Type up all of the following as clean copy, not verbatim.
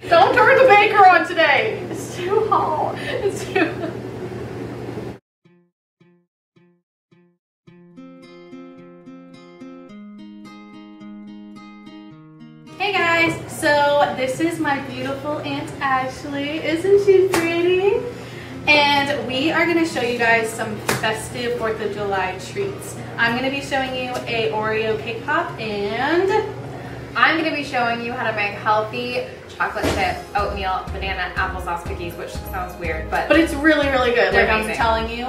Don't turn the baker on today. It's too hot. It's too. Hey guys, so this is my beautiful Aunt Ashley. Isn't she pretty? And we are going to show you guys some festive 4th of July treats. I'm going to be showing you a Oreo cake pop, and I'm going to be showing you how to make healthy chocolate chip, oatmeal, banana, applesauce cookies, which sounds weird, but it's really, really good. They're like amazing. I'm telling you,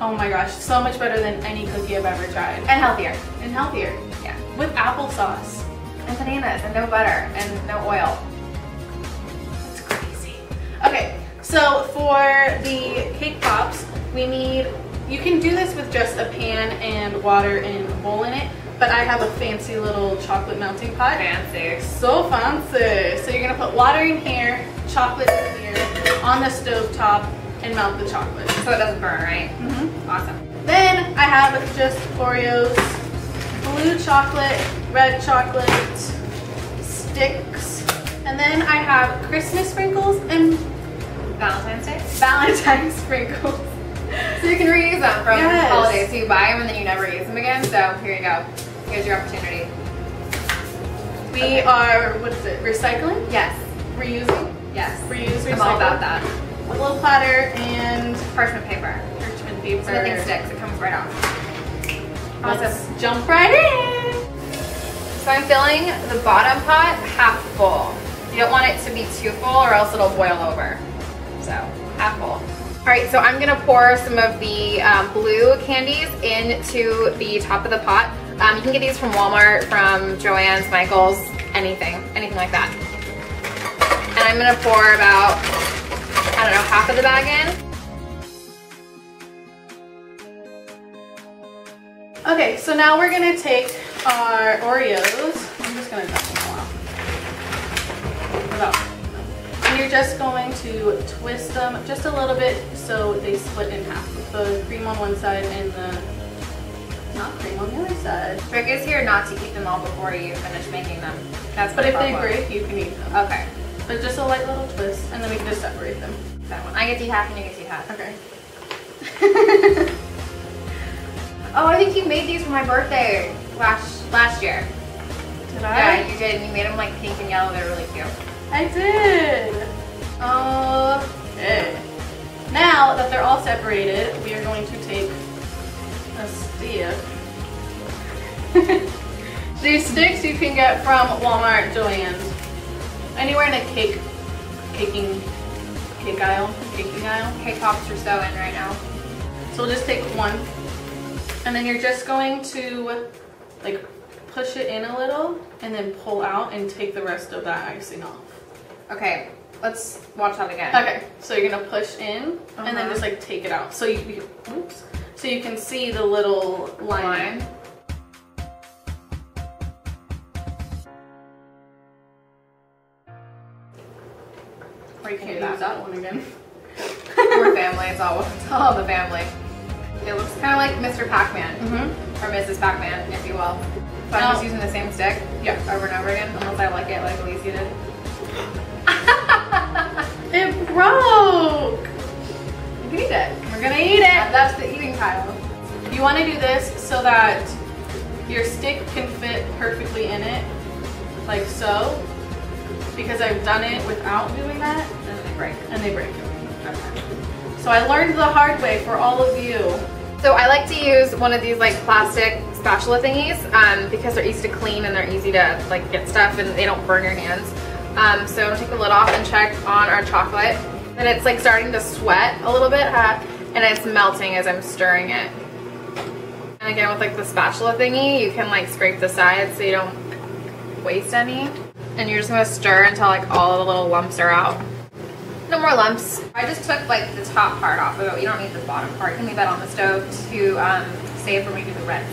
oh my gosh, so much better than any cookie I've ever tried. And healthier. And healthier. Yeah. With applesauce. And bananas, and no butter, and no oil. That's crazy. Okay, so for the cake pops, we need, you can do this with just a pan and water and a bowl in it, but I have a fancy little chocolate melting pot. Fancy. So fancy. So you're gonna put water in here, chocolate in here, on the stove top, and melt the chocolate. So it doesn't burn, right? Mm-hmm. Awesome. Then I have just Oreos, blue chocolate, red chocolate, sticks, and then I have Christmas sprinkles and Valentine's Day? Valentine's sprinkles. So you can reuse them from Yes. holidays. So you buy them and then you never use them again. So here you go. Here's your opportunity. We are, what is it, recycling? Yes. Reusing? Yes. Reuse, recycle. I'm all about that. A little platter and Parchment paper. parchment paper. So nothing sticks. It comes right off. Let's Awesome. jump right in. So I'm filling the bottom pot half full. You don't want it to be too full or else it'll boil over. So half full. All right, so I'm gonna pour some of the blue candies into the top of the pot. You can get these from Walmart, from Joann's, Michael's, anything like that. And I'm gonna pour about, I don't know, half of the bag in. Okay, so now we're gonna take our Oreos. I'm just gonna dump them all out. And you're just going to twist them just a little bit so they split in half. The cream on one side and the not cream on the other side. Trick is here not to eat them all before you finish making them. That's But the if they problem. break, you can eat them. Okay. But just a light little twist, and then we can just separate them. That one. I get to eat half and you get to eat half. Okay. Oh, I think you made these for my birthday last year. Did I? Yeah, you did. And you made them like pink and yellow. They're really cute. I did. Okay. Now that they're all separated, we are going to take a stick. These sticks you can get from Walmart, Joann's, anywhere in a cake aisle. Cake pops are so in right now. So we'll just take one, and then you're just going to like push it in a little, and then pull out and take the rest of that icing off. Okay, let's watch that again. Okay, so you're gonna push in and then just like take it out. So you can see the little line. Or you can't use that one again. We're family. It's all the family. It looks kind of like Mr. Pac-Man or Mrs. Pac-Man, if you will. So I'm just using the same stick, over and over again, unless I like it like Alicia did. It broke. You can eat it. We're gonna eat it. That's the eating pile. You want to do this so that your stick can fit perfectly in it, like so. Because I've done it without doing that, And they break. and they break. Okay. So I learned the hard way for all of you. So I like to use one of these like plastic spatula thingies because they're easy to clean and they're easy to like get stuff and they don't burn your hands. So I'm gonna take the lid off and check on our chocolate. And it's like starting to sweat a little bit, and it's melting as I'm stirring it. And again, with like the spatula thingy, you can like scrape the sides so you don't waste any. And you're just gonna stir until like all the little lumps are out. No more lumps. I just took like the top part off of it. You don't need the bottom part. You can leave that on the stove to save for maybe the red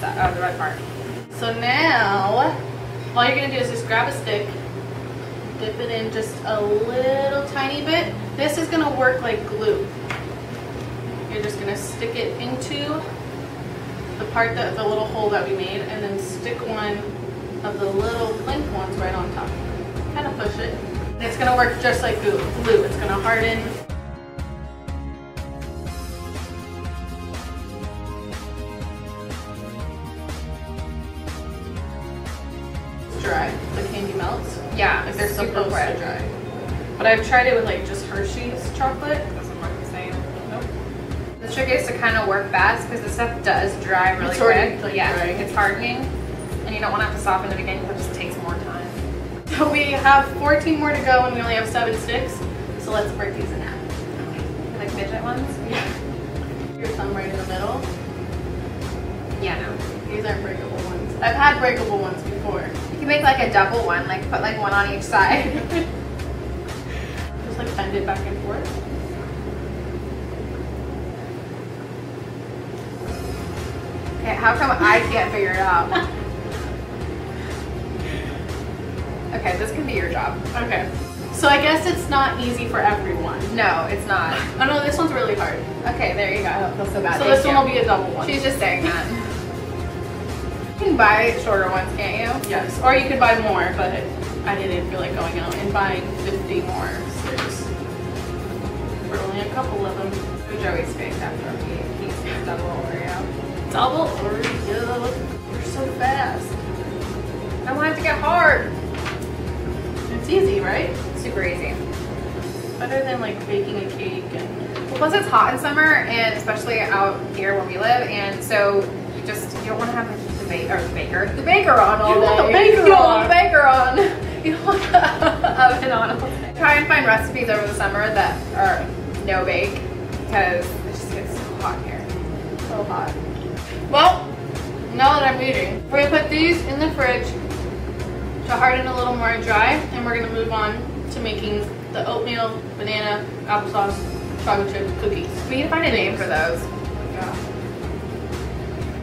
part. So now, all you're gonna do is just grab a stick, dip it in just a little tiny bit. This is gonna work like glue. You're just gonna stick it into the little hole that we made, and then stick one of the little link ones right on top. Kind of push it. It's gonna work just like glue. It's gonna harden. It's dry. The candy melts. Yeah, Like they're super supposed quick. to dry. But I've tried it with like just Hershey's chocolate. Doesn't work the same. Nope. The trick is to kind of work fast because the stuff does dry really It's already, quick. like, Yeah, dry. it's hardening, and you don't want to have to soften it again because it just takes more time. So we have 14 more to go and we only have 7 sticks. So let's break these in half. Like midget ones? Yeah. Your thumb right in the middle. Yeah, no. These aren't breakable ones. I've had breakable ones before. You can make like a double one, like put like one on each side. Just like bend it back and forth. Okay, how come I can't figure it out? Okay, this can be your job. Okay. So I guess it's not easy for everyone. No, it's not. Oh no, this one's really hard. Okay, there you go. I don't feel so bad. So this one will be a double one. She's just saying that. You can buy shorter ones, can't you? Yes. Or you could buy more, but I didn't feel like going out and buying 50 more sticks. For only a couple of them. Joey's face after he's double Oreo. Double Oreo. You're so fast. I want it to get hard. It's easy, right? Super easy. Better than like baking a cake and... Well, plus it's hot in summer, and especially out here where we live, and so you don't want to have the baker on all day. You don't want the baker You don't on. want the baker on. You don't want the oven on all day. Try and find recipes over the summer that are no bake, because it just gets so hot here. So hot. Well, now that I'm eating, we're gonna put these in the fridge to harden a little more dry, and we're gonna move on to making the oatmeal, banana, applesauce, chocolate chip cookies. We need to find a name for those. Yeah.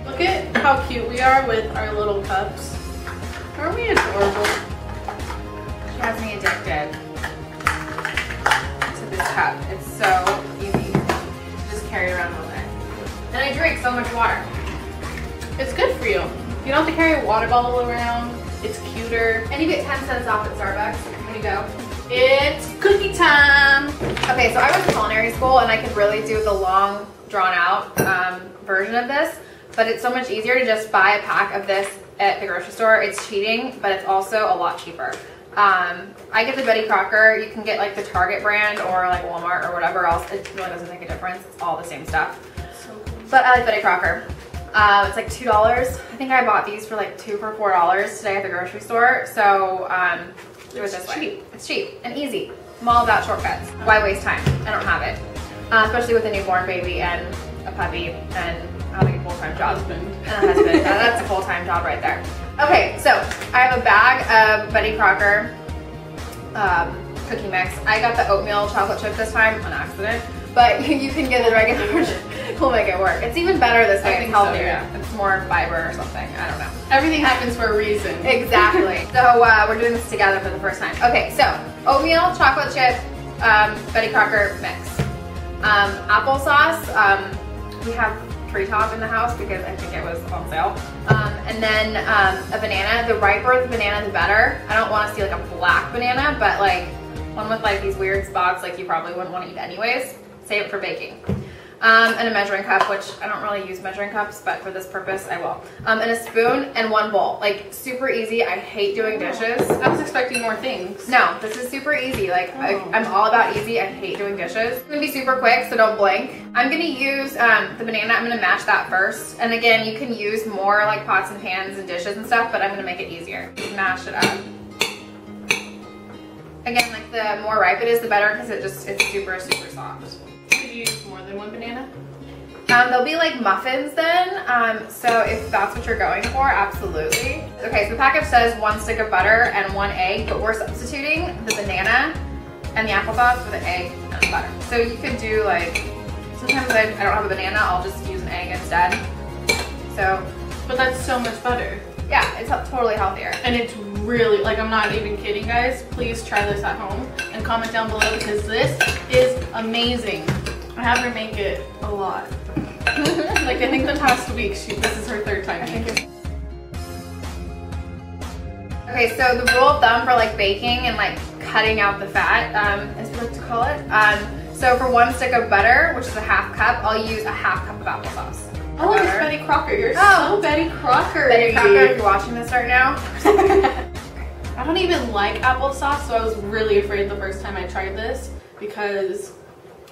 Look at how cute we are with our little cups. Aren't we adorable? She has me addicted to this cup. It's so easy to just carry it around all day. And I drink so much water. It's good for you. You don't have to carry a water bottle around. It's cuter. And you get 10 cents off at Starbucks when you go. It's cookie time. Okay, so I went to culinary school and I could really do the long, drawn out version of this, but it's so much easier to just buy a pack of this at the grocery store. It's cheating, but it's also a lot cheaper. I get the Betty Crocker. You can get like the Target brand or like Walmart or whatever else. It really doesn't make a difference. It's all the same stuff. So cool. But I like Betty Crocker. It's like $2. I think I bought these for like $2 for $4 today at the grocery store. So do it this way. It's cheap and easy. I'm all about shortcuts. Why waste time? I don't have it. Especially with a newborn baby and a puppy and having a full-time job. Husband. And a husband. That's a full-time job right there. Okay, so I have a bag of Betty Crocker cookie mix. I got the oatmeal chocolate chip this time on accident, but you can get the regular version. We'll make it work. It's even better this way. It's healthier. So, yeah. It's more fiber or something. I don't know. Everything happens for a reason. Exactly. So we're doing this together for the first time. Okay, so oatmeal, chocolate chip, Betty Crocker mix. Applesauce, we have treetop in the house because I think it was on sale. And then a banana. The riper the banana, the better. I don't want to see like a black banana, but like one with like these weird spots like you probably wouldn't want to eat anyways. Save it for baking. And a measuring cup, which I don't really use measuring cups, but for this purpose I will. And a spoon and one bowl. Like super easy. I hate doing dishes. I was expecting more things. No, this is super easy. Like I'm all about easy. I hate doing dishes. It's gonna be super quick, so don't blink. I'm gonna use the banana. I'm gonna mash that first. And again, you can use more like pots and pans and dishes and stuff, but I'm gonna make it easier. Mash it up. Again, like the more ripe it is, the better because it's super, super soft. Could you use more than one banana? There'll be like muffins then, so if that's what you're going for, absolutely. Okay, so the package says 1 stick of butter and 1 egg, but we're substituting the banana and the applesauce for the egg and the butter. So you could do like, sometimes I don't have a banana, I'll just use an egg instead. So, But that's so much butter. yeah, it's totally healthier. And it's really, like I'm not even kidding guys, please try this at home and comment down below because this is amazing. I have her make it a lot. Like I think the past week, this is her 3rd time making it. Okay, so the rule of thumb for like baking and like cutting out the fat, as we like to call it. So for 1 stick of butter, which is a half cup, I'll use a half cup of applesauce. Oh, it's Betty Crocker. You're so Betty Crocker. Betty Crocker, if you're watching this right now. I don't even like applesauce, so I was really afraid the first time I tried this because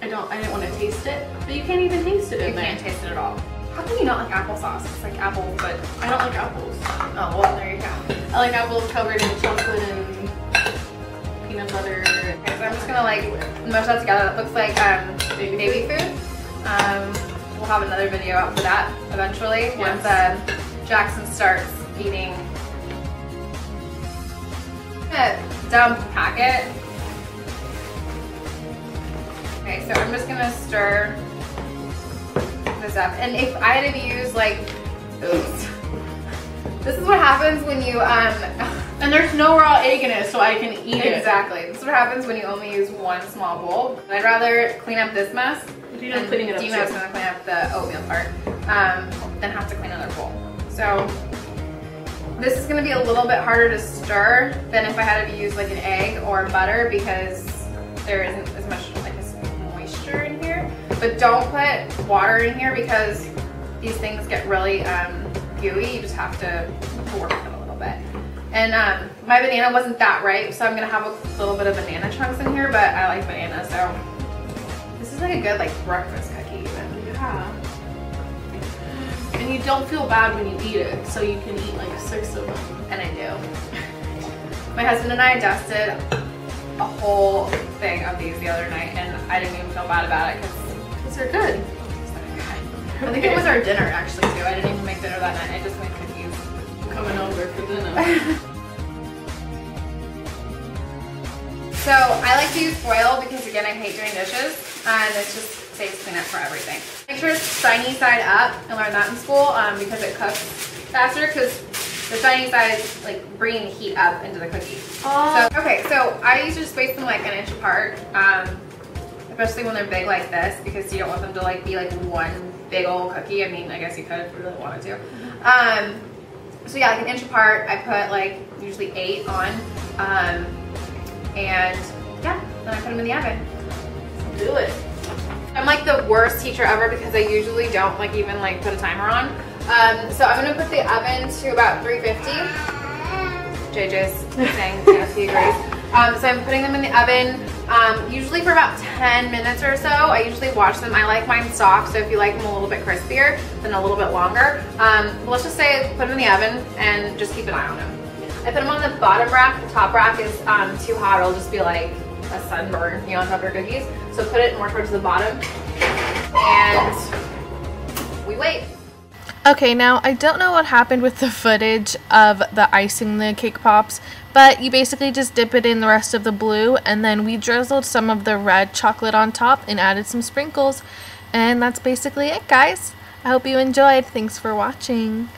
I didn't want to taste it. But you can't even taste it in there. You can't taste it at all. How can you not like applesauce? It's like apples, but I don't like apples. Oh, well, there you go. I like apples covered in chocolate and peanut butter. Okay, so I'm just gonna like mush that together. It looks like baby food. We'll have another video out for that eventually once Jackson starts eating. I'm gonna dump the packet. Okay, so I'm just gonna stir this up. And if I had to use like, oops. This is what happens when you, and there's no raw egg in it, so I can eat it. Exactly. This is what happens when you only use one small bowl. I'd rather clean up this mess. Dino's cleaning it up. Dino's gonna clean up the oatmeal part, then have to clean another bowl. So this is gonna be a little bit harder to stir than if I had to use like an egg or butter because there isn't as much like moisture in here. But don't put water in here because these things get really gooey. You just have to work with it a little bit. And my banana wasn't that ripe, so I'm gonna have a little bit of banana chunks in here, but I like banana, so this is like a good like breakfast cookie even. Yeah. And you don't feel bad when you eat it, so you can eat like 6 of them. And I do. My husband and I dusted a whole thing of these the other night, and I didn't even feel bad about it because they're good. I think it was our dinner actually too. I didn't even make dinner that night. I just made cookies. Coming over for dinner. So I like to use foil because again I hate doing dishes and it just saves cleanup for everything. Make sure it's shiny side up. I learned that in school because it cooks faster because the shiny side is like bringing heat up into the cookie. Oh. So, okay, so I usually space them like 1 inch apart, especially when they're big like this because you don't want them to like be like one big old cookie. I mean, I guess you could if you really wanted to. So yeah, like 1 inch apart. I put like usually 8 on, and yeah, then I put them in the oven. Do it. I'm like the worst teacher ever because I usually don't like even like put a timer on. So I'm gonna put the oven to about 350. JJ's saying yes, he agrees. So I'm putting them in the oven usually for about 10 minutes or so. I usually watch them. I like mine soft, so if you like them a little bit crispier, then a little bit longer. Let's just say put them in the oven and just keep an eye on them. I put them on the bottom rack. The top rack is too hot. It'll just be like a sunburn, you know, on top of your cookies. So put it more towards the bottom and we wait. Okay, now I don't know what happened with the footage of the icing the cake pops, but you basically just dip it in the rest of the blue and then we drizzled some of the red chocolate on top and added some sprinkles. And that's basically it, guys. I hope you enjoyed. Thanks for watching.